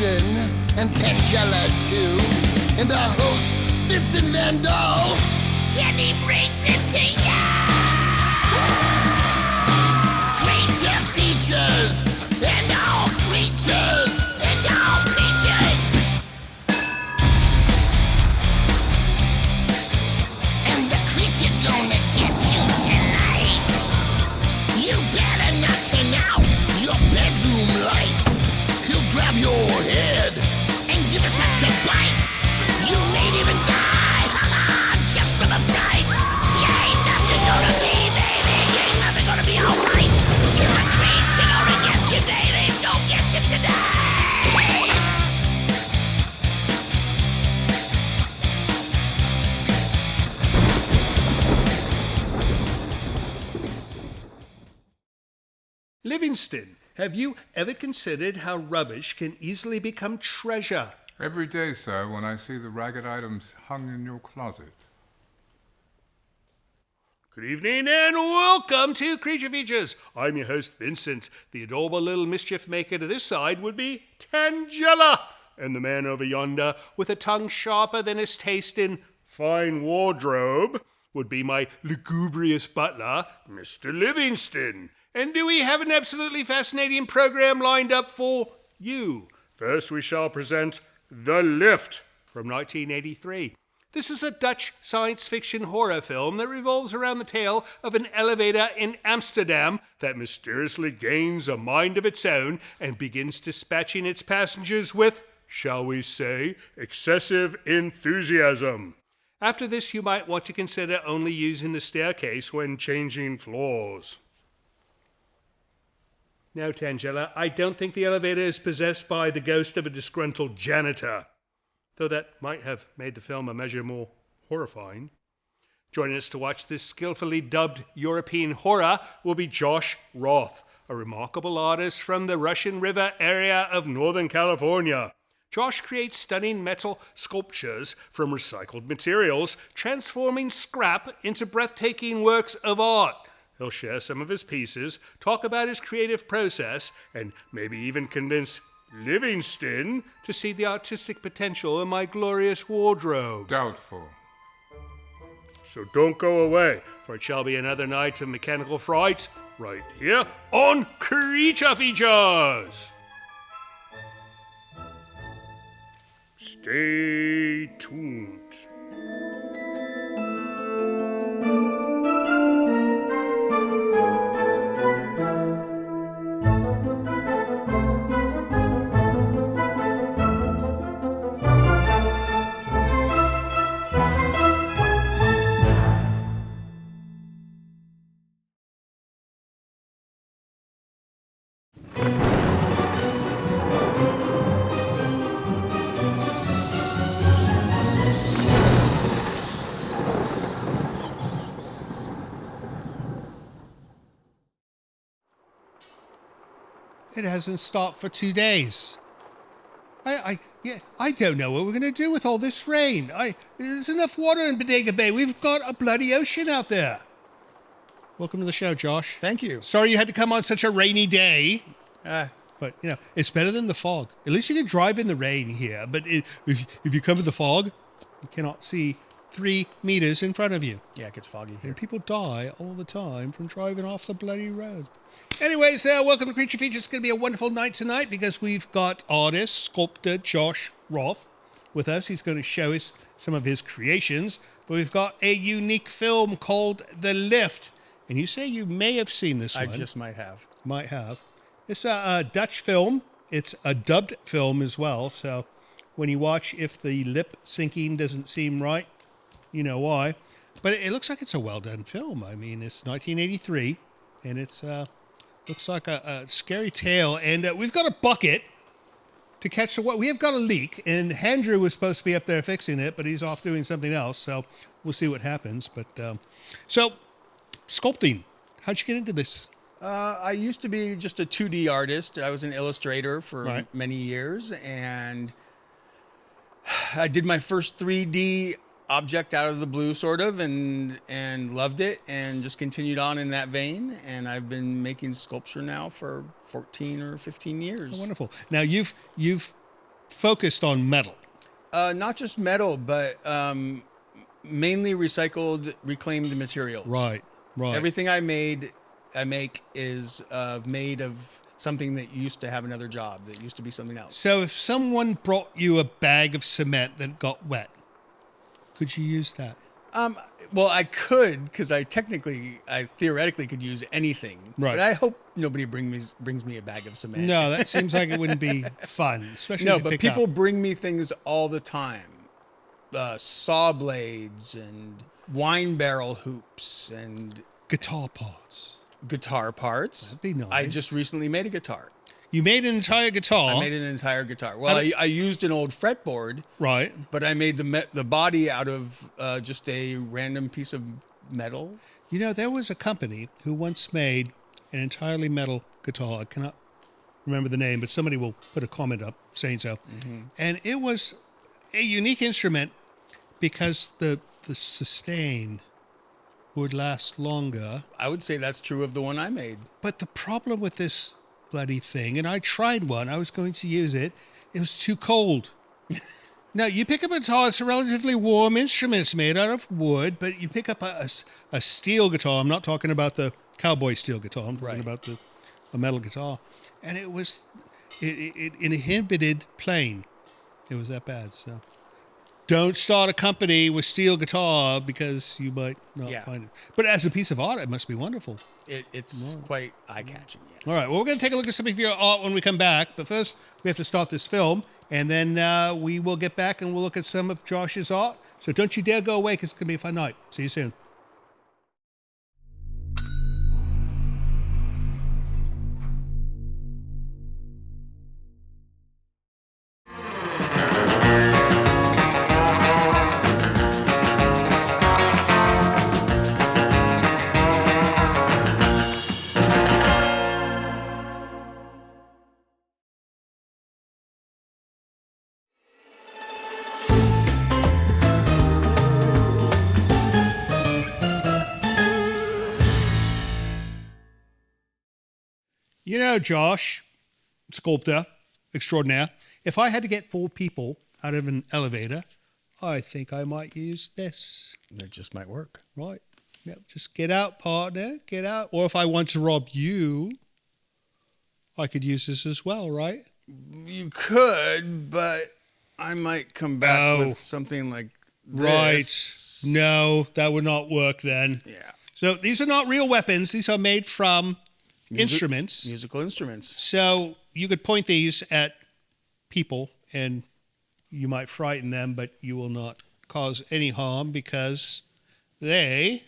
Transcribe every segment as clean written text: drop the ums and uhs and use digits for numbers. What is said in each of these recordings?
Livingston and Tangela too, and our host Vincent Van Dahl, and he brings it to ya! Creature features and all creatures and all creatures, and the creature gonna get you tonight. You better not turn out your bedroom light. He'll grab your head and give it such a bite. You may even die, just from a fright. You ain't nothing gonna be, baby. You ain't nothing gonna be alright. Cause the creature gonna get you, baby. Gonna get you tonight. Livingston, have you ever considered how rubbish can easily become treasure? Every day, sir, when I see the ragged items hung in your closet. Good evening and welcome to Creature Features. I'm your host, Vincent. The adorable little mischief maker to this side would be Tangela. And the man over yonder, with a tongue sharper than his taste in fine wardrobe, would be my lugubrious butler, Mr. Livingston. And do we have an absolutely fascinating program lined up for you? First, we shall present The Lift from 1983. This is a Dutch science fiction horror film that revolves around the tale of an elevator in Amsterdam that mysteriously gains a mind of its own and begins dispatching its passengers with, shall we say, excessive enthusiasm. After this, you might want to consider only using the staircase when changing floors. No, Tangela, I don't think the elevator is possessed by the ghost of a disgruntled janitor, though that might have made the film a measure more horrifying. Joining us to watch this skillfully dubbed European horror will be Josh Roth, a remarkable artist from the Russian River area of Northern California. Josh creates stunning metal sculptures from recycled materials, transforming scrap into breathtaking works of art. He'll share some of his pieces, talk about his creative process, and maybe even convince Livingston to see the artistic potential in my glorious wardrobe. Doubtful. So don't go away, for it shall be another night of mechanical fright right here on Creature Features. Stay tuned. It hasn't stopped for 2 days. I don't know what we're going to do with all this rain. There's enough water in Bodega Bay. We've got a bloody ocean out there. Welcome to the show, Josh. Thank you. Sorry you had to come on such a rainy day. But, it's better than the fog. At least you can drive in the rain here. But if you come in the fog, you cannot see 3 meters in front of you. Yeah, it gets foggy here. And people die all the time from driving off the bloody road. Anyways, welcome to Creature Features. It's going to be a wonderful night tonight because we've got artist, sculptor Josh Roth with us. He's going to show us some of his creations. But we've got a unique film called The Lift. And you say you may have seen this one. I just might have. Might have. It's a Dutch film. It's a dubbed film as well. So when you watch, if the lip syncing doesn't seem right, you know why. But it looks like it's a well-done film. I mean, it's 1983, and it's looks like a scary tale. And we've got a bucket to catch the water. We have got a leak, and Andrew was supposed to be up there fixing it, but he's off doing something else. So we'll see what happens. But so sculpting, how'd you get into this? I used to be just a 2D artist. I was an illustrator for Right. many years, and I did my first 3D object out of the blue, sort of, and loved it, and just continued on in that vein. And I've been making sculpture now for 14 or 15 years. Oh, wonderful. Now you've focused on metal. Not just metal, but mainly recycled, reclaimed materials. Right. Everything I make is made of something that used to have another job, that used to be something else. So if someone brought you a bag of cement that got wet, could you use that? Well, I could, because I theoretically could use anything. Right. But I hope nobody brings me a bag of cement. No, that seems like it wouldn't be fun, especially No, to but pick people up. bring me things all the time. Saw blades and wine barrel hoops and Guitar parts. guitar parts. That'd be nice. I just recently made a guitar. You made an entire guitar. I made an entire guitar. Well, I used an old fretboard, Right. but I made the body out of just a random piece of metal. You know, there was a company who once made an entirely metal guitar. I cannot remember the name, but somebody will put a comment up saying so. Mm-hmm. And it was a unique instrument because the sustain would last longer. I would say that's true of the one I made. But the problem with this bloody thing, and I tried one, I was going to use it, it was too cold. Now, you pick up a guitar, it's a relatively warm instrument, it's made out of wood, but you pick up a steel guitar, I'm not talking about the cowboy steel guitar, I'm talking about a metal guitar, and it inhibited playing. It was that bad, so. Don't start a company with steel guitar because you might not find it. But as a piece of art, it must be wonderful. It's quite eye-catching, yes. All right, well, we're going to take a look at some of your art when we come back. But first, we have to start this film, and then we will get back and we'll look at some of Josh's art. So don't you dare go away because it's going to be a fun night. See you soon. You know, Josh, sculptor extraordinaire, if I had to get 4 people out of an elevator, I think I might use this. It just might work. Right. Yep. Just get out, partner. Get out. Or if I want to rob you, I could use this as well, right? You could, but I might come back with something like this. Right. No, that would not work then. Yeah. So these are not real weapons. These are made from instruments. Musical instruments. So you could point these at people and you might frighten them, but you will not cause any harm because they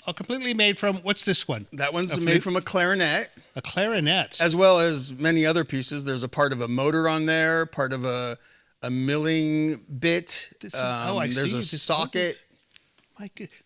are completely made from, what's this one? That one's made from a clarinet. A clarinet. As well as many other pieces. There's a part of a motor on there, part of a milling bit. There's a socket.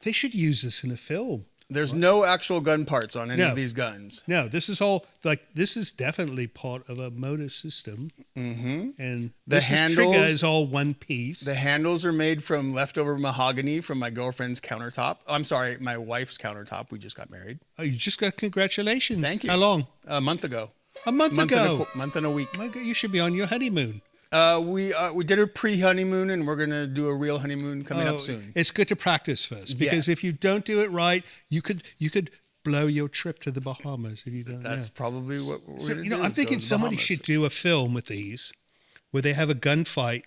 They should use this in a film. There's no actual gun parts on any of these guns. No, this is all this is definitely part of a motor system. Mm-hmm. And the trigger is all one piece. The handles are made from leftover mahogany from my girlfriend's countertop. I'm sorry, my wife's countertop. We just got married. Oh, you just got congratulations. Thank you. How long? A month ago. A month ago. Month and a week. My God, you should be on your honeymoon. We did a pre-honeymoon, and we're gonna do a real honeymoon coming up soon. It's good to practice first because if you don't do it right, you could blow your trip to the Bahamas if you don't. That's probably what we're gonna do. I'm thinking somebody should do a film with these, where they have a gunfight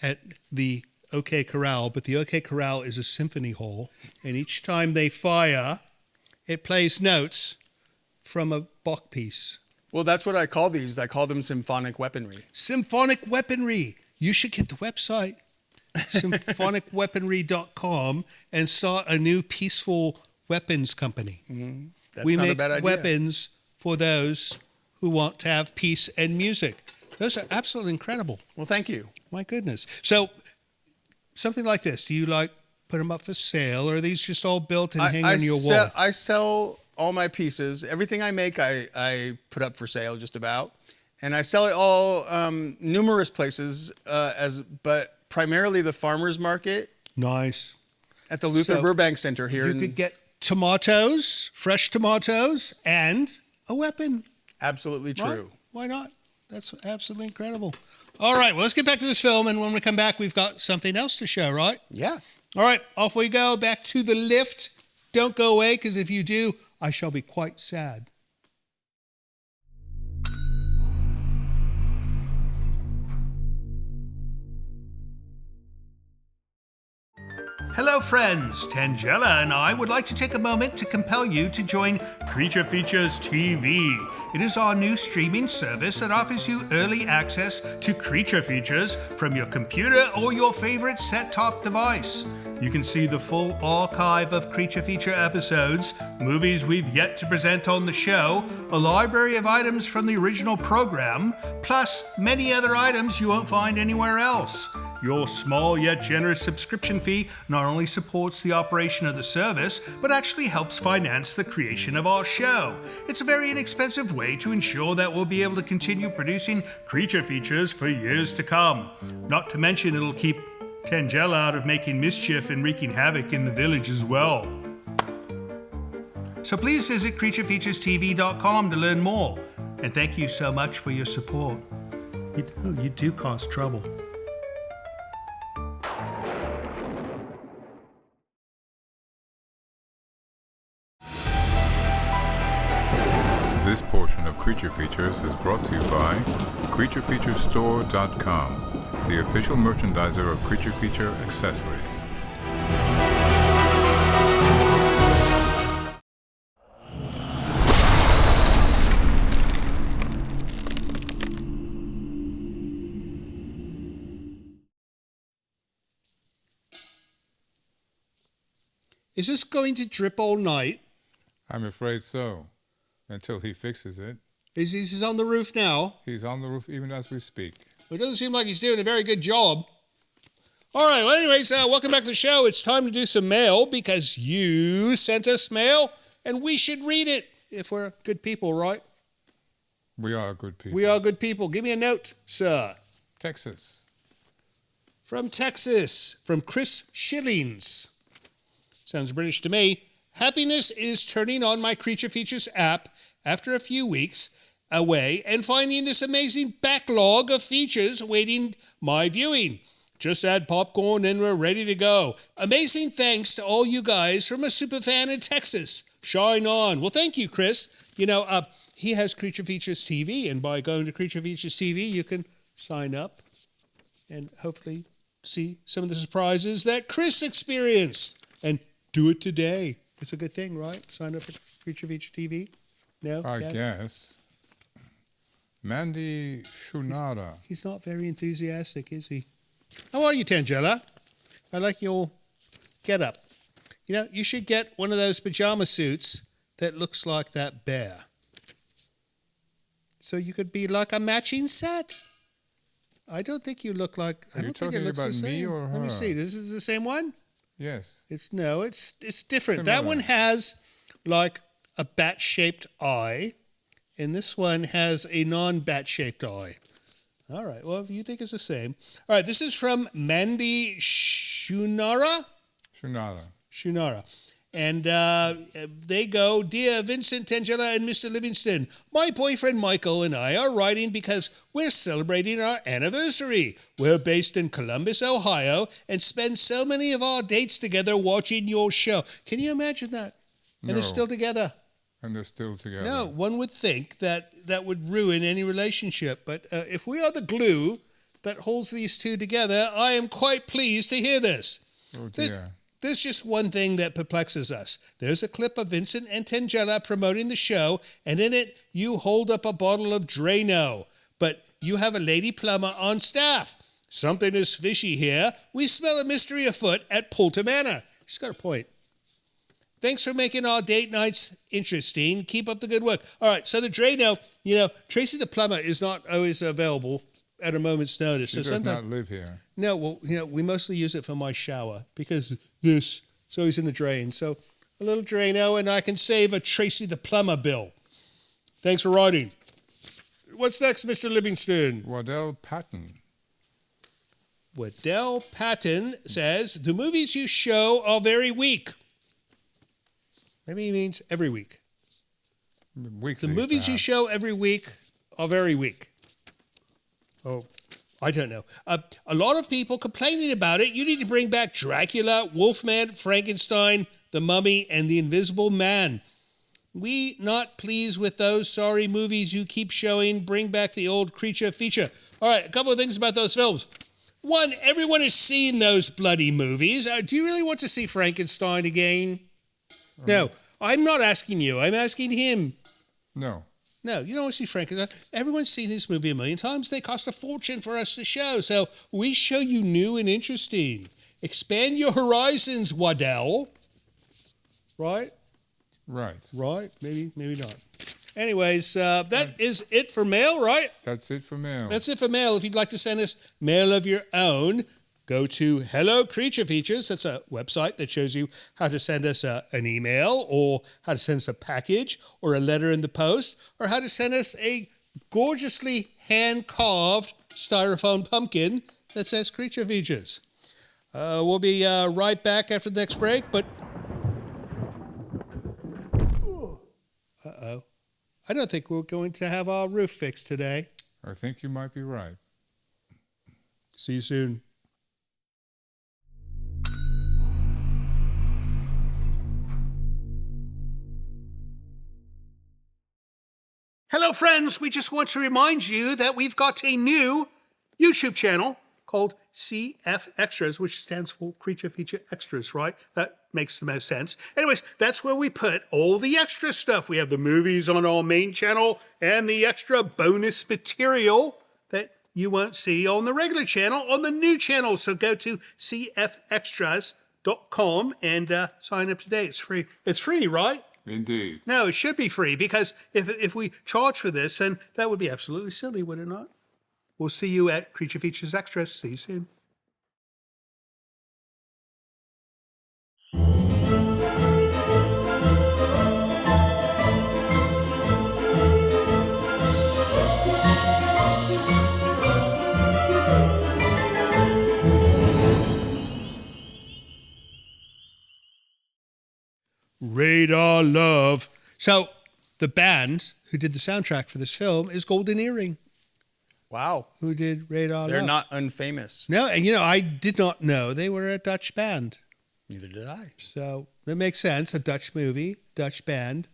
at the OK Corral, but the OK Corral is a symphony hall, and each time they fire, it plays notes from a Bach piece. Well, that's what I call these. I call them symphonic weaponry. Symphonic weaponry. You should get the website, symphonicweaponry.com, and start a new peaceful weapons company. Mm-hmm. That's we not make a bad idea. weapons for those who want to have peace and music. Those are absolutely incredible. Well, thank you. My goodness. So something like this, do you put them up for sale, or are these just all built and hang on your wall? I sell all my pieces. Everything I make, I put up for sale just about. And I sell it all numerous places, but primarily the farmer's market. Nice. At the Luther Burbank Center here. You could get tomatoes, fresh tomatoes, and a weapon. Absolutely true. Right? Why not? That's absolutely incredible. All right, well, let's get back to this film, and when we come back, we've got something else to show, right? Yeah. All right, off we go, back to the lift. Don't go away, because if you do, I shall be quite sad. Hello friends, Tangella and I would like to take a moment to compel you to join Creature Features TV. It is our new streaming service that offers you early access to Creature Features from your computer or your favorite set-top device. You can see the full archive of Creature Feature episodes, movies we've yet to present on the show, a library of items from the original program, plus many other items you won't find anywhere else. Your small yet generous subscription fee not only supports the operation of the service, but actually helps finance the creation of our show. It's a very inexpensive way to ensure that we'll be able to continue producing Creature Features for years to come. Not to mention it'll keep Tangella out of making mischief and wreaking havoc in the village as well. So please visit creaturefeaturestv.com to learn more. And thank you so much for your support. You do cause trouble. This portion of Creature Features is brought to you by CreatureFeatureStore.com, the official merchandiser of Creature Feature accessories. Is this going to drip all night? I'm afraid so, until he fixes it. He's on the roof now? He's on the roof even as we speak. Well, it doesn't seem like he's doing a very good job. All right, well, anyways, welcome back to the show. It's time to do some mail because you sent us mail, and we should read it if we're good people, right? We are good people. We are good people. Give me a note, sir. Texas. From Texas, from Chris Shillings. Sounds British to me. Happiness is turning on my Creature Features app after a few weeks away and finding this amazing backlog of features awaiting my viewing. Just add popcorn and we're ready to go. Amazing thanks to all you guys from a superfan in Texas. Shine on. Well, thank you, Chris. You know, he has Creature Features TV, and by going to Creature Features TV, you can sign up and hopefully see some of the surprises that Chris experienced. And do it today. It's a good thing, right? Sign up for Creature Feature TV? No? I Yes? guess. Mandy Shunada. He's not very enthusiastic, is he? How are you, Tangella? I like your get-up. You know, you should get one of those pajama suits that looks like that bear. So you could be like a matching set. I don't think you look like... Are I you don't think it talking looks about the same. me or her? Let me see. This is the same one? Yes. It's different. That Similar. one has like a bat-shaped eye, and this one has a non-bat-shaped eye. All right. Well, if you think it's the same. All right. This is from Mandy Shunara. And they go, Dear Vincent, Tangella, and Mr. Livingston, my boyfriend Michael and I are writing because we're celebrating our anniversary. We're based in Columbus, Ohio, and spend so many of our dates together watching your show. Can you imagine that? And No. they're still together. And they're still together. No, one would think that that would ruin any relationship. But if we are the glue that holds these two together, I am quite pleased to hear this. Oh, dear. There's just one thing that perplexes us. There's a clip of Vincent and Tangella promoting the show, and in it, you hold up a bottle of Drano. But you have a lady plumber on staff. Something is fishy here. We smell a mystery afoot at Poulter Manor. She's got a point. Thanks for making our date nights interesting. Keep up the good work. All right, so the Drano, you know, Tracy the plumber is not always available at a moment's notice. She so does not live here. No, well, you know, we mostly use it for my shower because it's always in the drain. So a little Drano, and I can save a Tracy the plumber bill. Thanks for writing. What's next, Mr. Livingston? Waddell Patton. Waddell Patton says, the movies you show are very weak. Maybe he means every week. Weekly, The movies you perhaps. show every week are very weak. Oh, I don't know. A lot of people complaining about it. You need to bring back Dracula, Wolfman, Frankenstein, The Mummy, and The Invisible Man. We not pleased with those sorry movies you keep showing. Bring back the old creature feature. All right, a couple of things about those films. One, everyone has seen those bloody movies. Do you really want to see Frankenstein again? No, I'm not asking you. I'm asking him. No. No, you don't want to see Frankenstein. Everyone's seen this movie a million times. They cost a fortune for us to show. So we show you new and interesting. Expand your horizons, Waddell. Right? Right. Maybe not. Anyways, that is it for mail, right? That's it for mail. That's it for mail. If you'd like to send us mail of your own, go to Hello Creature Features. That's a website that shows you how to send us an email, or how to send us a package, or a letter in the post, or how to send us a gorgeously hand-carved styrofoam pumpkin that says Creature Features. We'll be right back after the next break, but... Uh-oh. I don't think we're going to have our roof fixed today. I think you might be right. See you soon. Hello, friends. We just want to remind you that we've got a new YouTube channel called CF Extras, which stands for Creature Feature Extras, right? That makes the most sense. Anyways, that's where we put all the extra stuff. We have the movies on our main channel and the extra bonus material that you won't see on the regular channel, on the new channel. So go to cfextras.com and sign up today. It's free. It's free, right? Indeed. No, it should be free, because if we charge for this, then that would be absolutely silly, would it not? We'll see you at Creature Features Extras. See you soon. Radar Love. So the band who did the soundtrack for this film is Golden Earring, Wow. who did Radar Love. They're not unfamous. No, and I did not know they were a Dutch band. Neither did I. So that makes sense. A Dutch movie, Dutch band.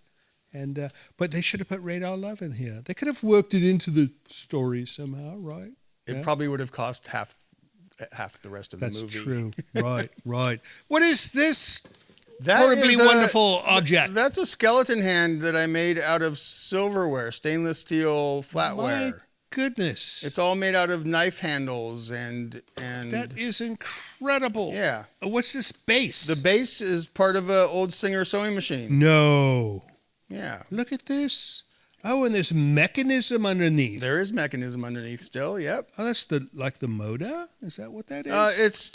And but they should have put Radar Love in here. They could have worked it into the story somehow, right? It probably would have cost half the rest of the movie. That's true. Right. What is this That horribly is a- wonderful object? That's a skeleton hand that I made out of silverware, stainless steel flatware. My goodness. It's all made out of knife handles and That is incredible. yeah. What's this base? The base is part of an old Singer sewing machine. No. Yeah. Look at this. Oh, and there's mechanism underneath. There is mechanism underneath still. Yep. Oh, that's the motor? Is that what that is?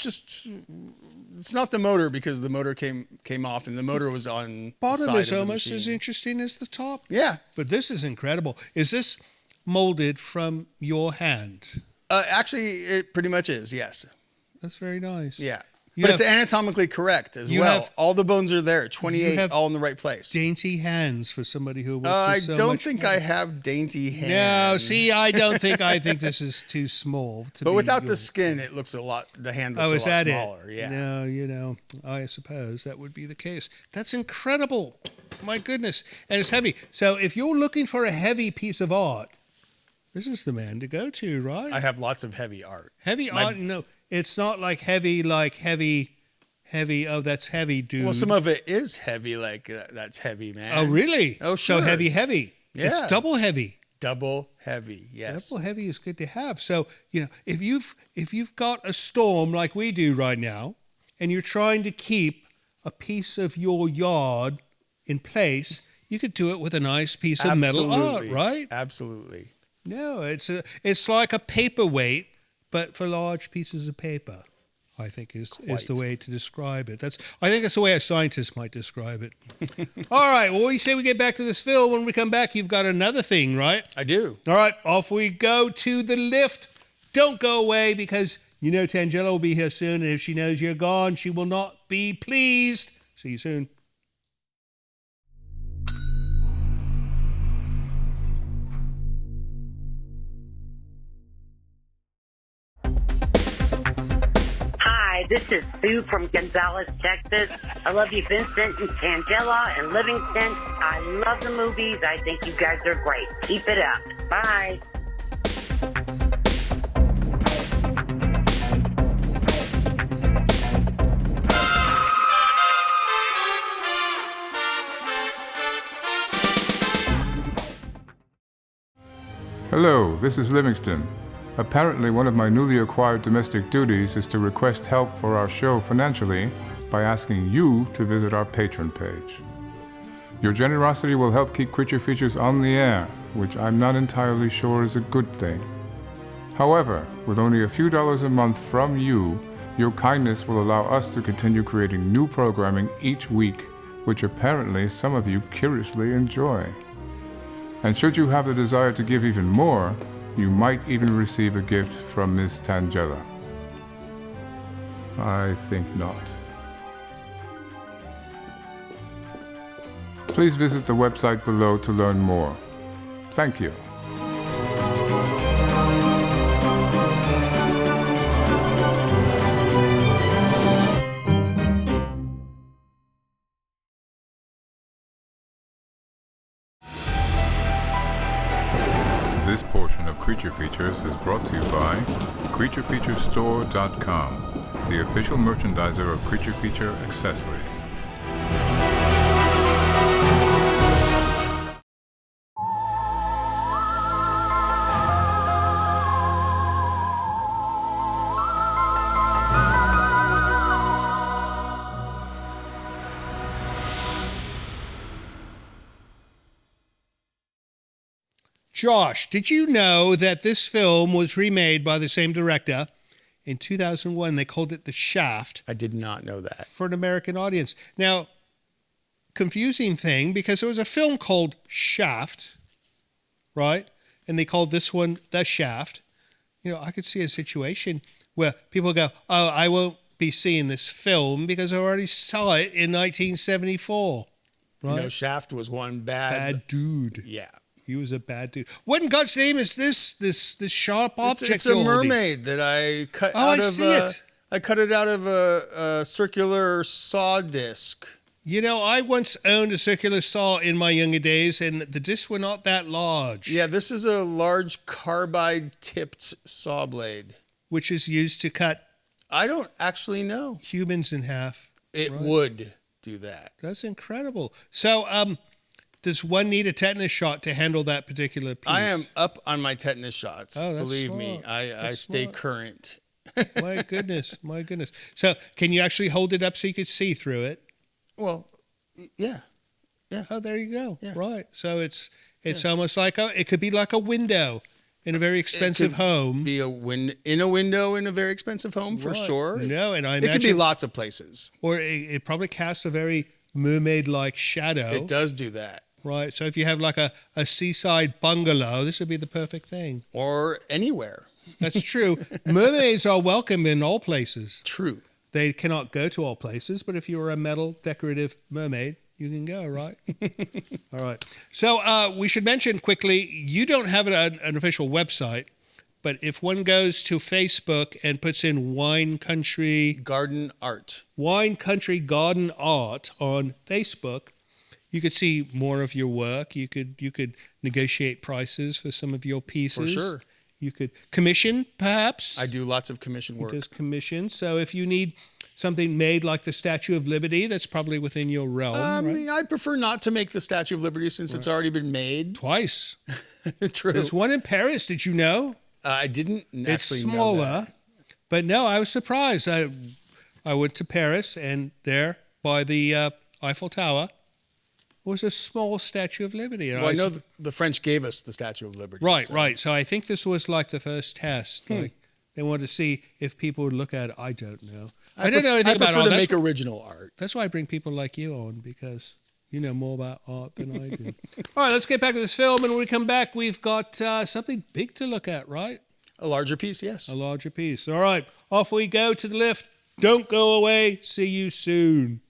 It's not the motor, because the motor came off and the motor was on Bottom the side is of the almost machine. as interesting as the top. Yeah. But this is incredible. Is this molded from your hand? Actually, it pretty much is. Yes. That's very nice. Yeah. You But it's have anatomically correct as you well. have- All the bones are there. 28 have all in the right place. dainty hands for somebody who works I with so don't much think hand. I have dainty hands. No, see, I think this is too small to But be without the yours. skin, it looks the hand looks Oh, is a lot that smaller. it? Yeah. No, I suppose that would be the case. That's incredible. My goodness. And it's heavy. So if you're looking for a heavy piece of art, this is the man to go to, right? I have lots of heavy art. Heavy art, no, it's not like heavy, oh, that's heavy, dude. Well, some of it is heavy, that's heavy, man. Oh, really? Oh, So sure. heavy. Yeah. It's double heavy. Double heavy, yes. Double heavy is good to have. So, if you've got a storm like we do right now, and you're trying to keep a piece of your yard in place, you could do it with a nice piece of metal art, right? Absolutely. No, it's like a paperweight, but for large pieces of paper, I think is the way to describe it. I think that's the way a scientist might describe it. All right, well, we say we get back to this film. When we come back, you've got another thing, right? I do. All right, off we go to the lift. Don't go away, because Tangela will be here soon, and if she knows you're gone, she will not be pleased. See you soon. This is Sue from Gonzales, Texas. I love you, Vincent and Tangela and Livingston. I love the movies. I think you guys are great. Keep it up. Bye. Hello, this is Livingston. Apparently, one of my newly acquired domestic duties is to request help for our show financially by asking you to visit our Patreon page. Your generosity will help keep Creature Features on the air, which I'm not entirely sure is a good thing. However, with only a few dollars a month from you, your kindness will allow us to continue creating new programming each week, which apparently some of you curiously enjoy. And should you have the desire to give even more, you might even receive a gift from Ms. Tangela. I think not. Please visit the website below to learn more. Thank you. This portion of Creature Features is brought to you by CreatureFeatureStore.com, the official merchandiser of Creature Feature accessories. Josh, did you know that this film was remade by the same director in 2001? They called it The Shaft. I did not know that. For an American audience. Now, confusing thing, because there was a film called Shaft, right? And they called this one The Shaft. You know, I could see a situation where people go, oh, I won't be seeing this film because I already saw it in 1974. Right? You know, Shaft was one bad dude. Yeah. He was a bad dude. What in God's name is this sharp object? It's a mermaid that I cut out of. I see it. I cut it out of a circular saw disc. You know, I once owned a circular saw in my younger days, and the discs were not that large. Yeah, this is a large carbide-tipped saw blade. Which is used to cut... I don't actually know. Humans in half. It would do that. That's incredible. So, does one need a tetanus shot to handle that particular piece? I am up on my tetanus shots. Oh, that's Believe smart. me, I stay current. My goodness. So, can you actually hold it up so you could see through it? Well, yeah. Oh, there you go. Yeah. Right. So it's almost like it could be like a window in a very expensive home. Be a window in a very expensive home for sure. No, and I imagine it could be lots of places. Or it probably casts a very mermaid-like shadow. It does do that. Right. So if you have like a seaside bungalow, this would be the perfect thing. Or anywhere. That's true. Mermaids are welcome in all places. True. They cannot go to all places, but if you are a metal decorative mermaid, you can go, right? All right. So we should mention quickly, you don't have an official website, but if one goes to Facebook and puts in Wine Country Garden Art on Facebook, you could see more of your work. You could negotiate prices for some of your pieces. For sure. You could commission, perhaps. I do lots of commission work. He does commission. So if you need something made like the Statue of Liberty, that's probably within your realm. Right? I'd prefer not to make the Statue of Liberty since it's already been made. Twice. True. There's one in Paris. Did you know? I didn't actually It's smaller, know that. but no, I was surprised. I went to Paris, and there by the Eiffel Tower was a small Statue of Liberty. Well, I know the French gave us the Statue of Liberty. Right. So I think this was like the first test. Like they wanted to see if people would look at it. I don't know. I don't know anything about art. I prefer art. to make original art. That's why I bring people like you on, because you know more about art than I do. All right, let's get back to this film. And when we come back, we've got something big to look at, right? A larger piece, yes. A larger piece. All right, off we go to the lift. Don't go away. See you soon.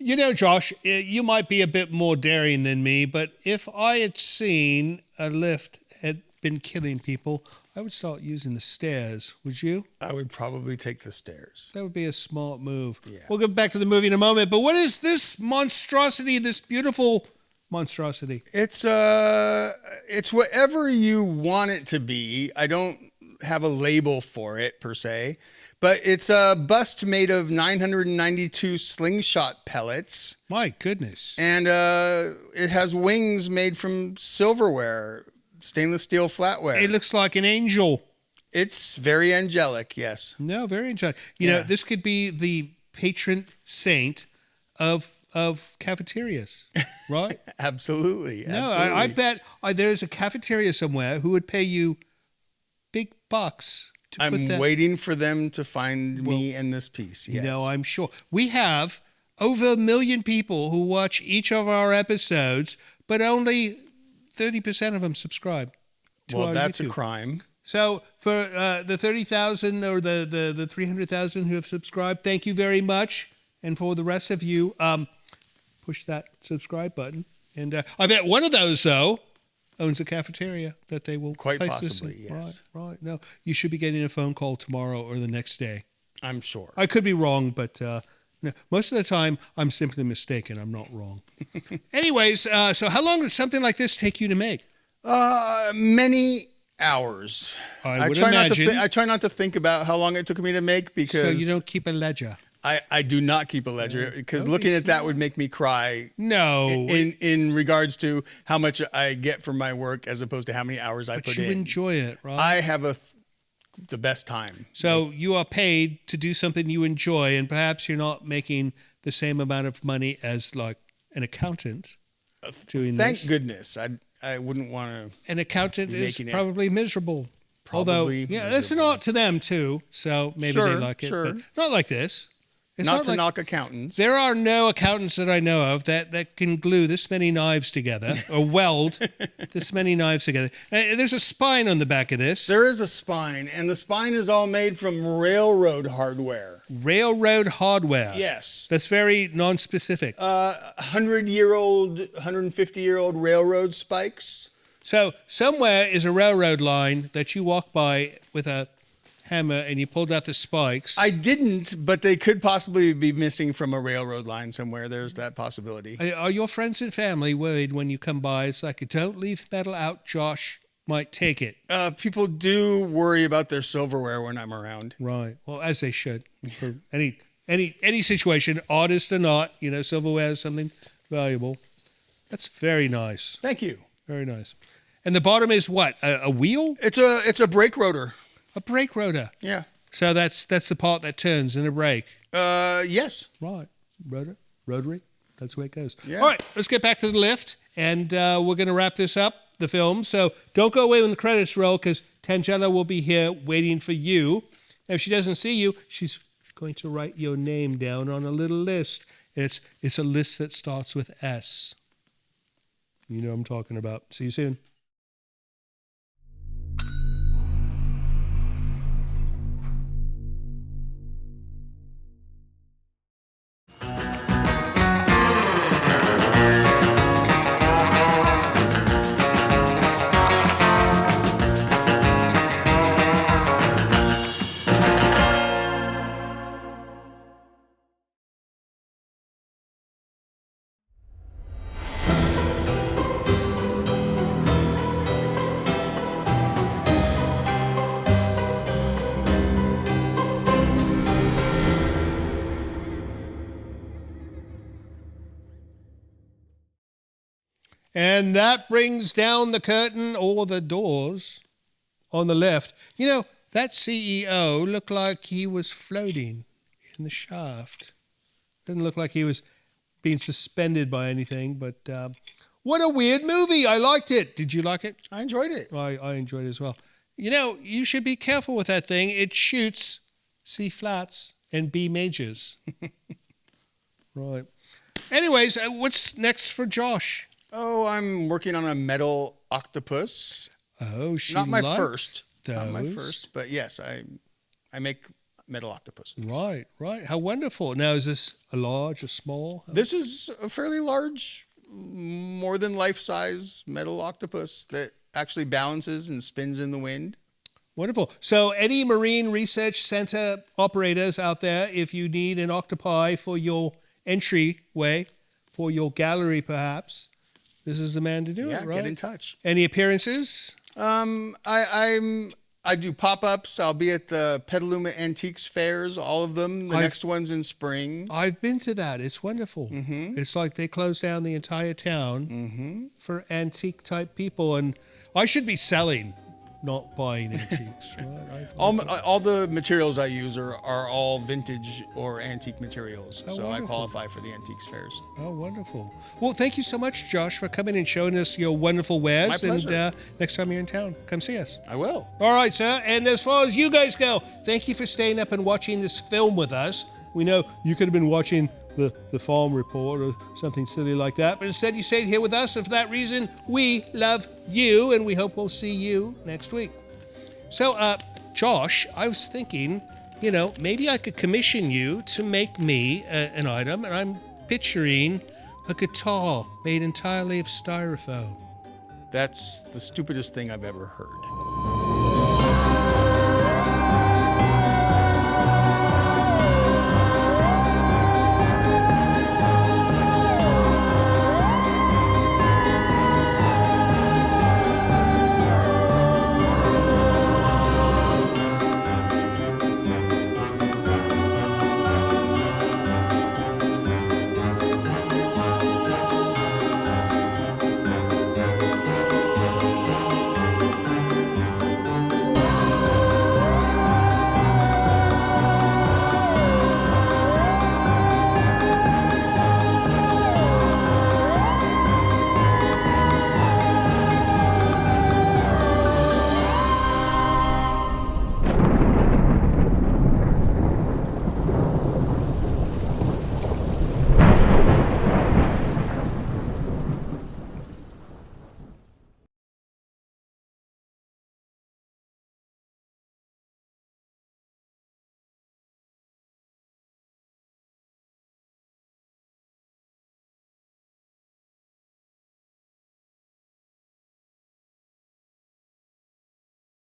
You know, Josh, you might be a bit more daring than me, but if I had seen a lift had been killing people, I would start using the stairs. Would you? I would probably take the stairs. That would be a smart move. Yeah. We'll get back to the movie in a moment, but what is this monstrosity, this beautiful monstrosity? It's whatever you want it to be. I don't have a label for it per se, but it's a bust made of 992 slingshot pellets. My goodness. And it has wings made from silverware, stainless steel flatware. It looks like an angel. It's very angelic, yes. No, very angelic. You know, this could be the patron saint of cafeterias, right? Absolutely. No, absolutely. I bet there's a cafeteria somewhere who would pay you big bucks to put I'm that. waiting for them to find me in this piece. Yes. You know, I'm sure. We have over 1 million people who watch each of our episodes, but only 30% of them subscribe to well, our that's YouTube. a crime. So for the 30,000 or the 300,000 who have subscribed, thank you very much. And for the rest of you, push that subscribe button. And I bet one of those, though, owns a cafeteria that they will Quite place this possibly, in. yes. Right. No, you should be getting a phone call tomorrow or the next day. I'm sure. I could be wrong, but no, most of the time I'm simply mistaken. I'm not wrong. Anyways, so how long does something like this take you to make? Many hours. I would try imagine. I try not to think about how long it took me to make because So you don't keep a ledger. I do not keep a ledger because looking at that would make me cry. No. In regards to how much I get from my work as opposed to how many hours I But put you in. enjoy it, right? I have the best time. So you are paid to do something you enjoy, and perhaps you're not making the same amount of money as like an accountant doing Thank this. goodness. I wouldn't want to. An accountant is making it. probably miserable. Probably Although, yeah, that's an art to them too. So maybe they Sure, like it. sure. But not like this. It's Not to like, knock accountants. There are no accountants that I know of that can glue this many knives together or weld this many knives together. There's a spine on the back of this. There is a spine, and the spine is all made from railroad hardware. Railroad hardware. Yes. That's very non-specific. 100-year-old, 150-year-old railroad spikes. So somewhere is a railroad line that you walk by with a hammer and you pulled out the spikes. I didn't, but they could possibly be missing from a railroad line somewhere. There's that possibility. Are your friends and family worried when you come by? It's like, don't leave metal out, Josh might take it. People do worry about their silverware when I'm around. Right. Well, as they should. For any situation, artist or not, silverware is something valuable. That's very nice. Thank you. Very nice. And the bottom is what? A wheel? It's a brake rotor. A brake rotor. Yeah. So that's the part that turns in a brake. Yes. Right. Rotary. That's the way it goes. Yeah. All right. Let's get back to the lift, and we're going to wrap this up, the film. So don't go away when the credits roll, because Tangela will be here waiting for you. And if she doesn't see you, she's going to write your name down on a little list. It's a list that starts with S. You know what I'm talking about. See you soon. And that brings down the curtain or the doors on the left. That CEO looked like he was floating in the shaft. Didn't look like he was being suspended by anything, but what a weird movie. I liked it. Did you like it? I enjoyed it. I enjoyed it as well. You should be careful with that thing. It shoots C flats and B majors. Right. Anyways, what's next for Josh? Oh, I'm working on a metal octopus. Oh, she Not my likes first. those. Not my first, but yes, I make metal octopus. Right. How wonderful. Now, is this a large, a small? This is a fairly large, more than life-size metal octopus that actually balances and spins in the wind. Wonderful. So any Marine Research Center operators out there, if you need an octopi for your entryway, for your gallery perhaps, this is the man to do it, right? Get in touch. Any appearances? I do pop-ups. I'll be at the Petaluma Antiques fairs, all of them. The next one's in spring. I've been to that. It's wonderful. It's like they closed down the entire town for antique-type people. And I should be selling, not buying antiques. Right? All the materials I use are all vintage or antique materials, so wonderful. I qualify for the antiques fairs. Oh, wonderful. Well, thank you so much, Josh, for coming and showing us your wonderful wares. My pleasure. And next time you're in town, come see us. I will. All right, sir. And as far as you guys go, thank you for staying up and watching this film with us. We know you could have been watching the Farm Report or something silly like that, but instead you stayed here with us, and for that reason, we love you, and we hope we'll see you next week. So, Josh, I was thinking, maybe I could commission you to make me an item, and I'm picturing a guitar made entirely of styrofoam. That's the stupidest thing I've ever heard.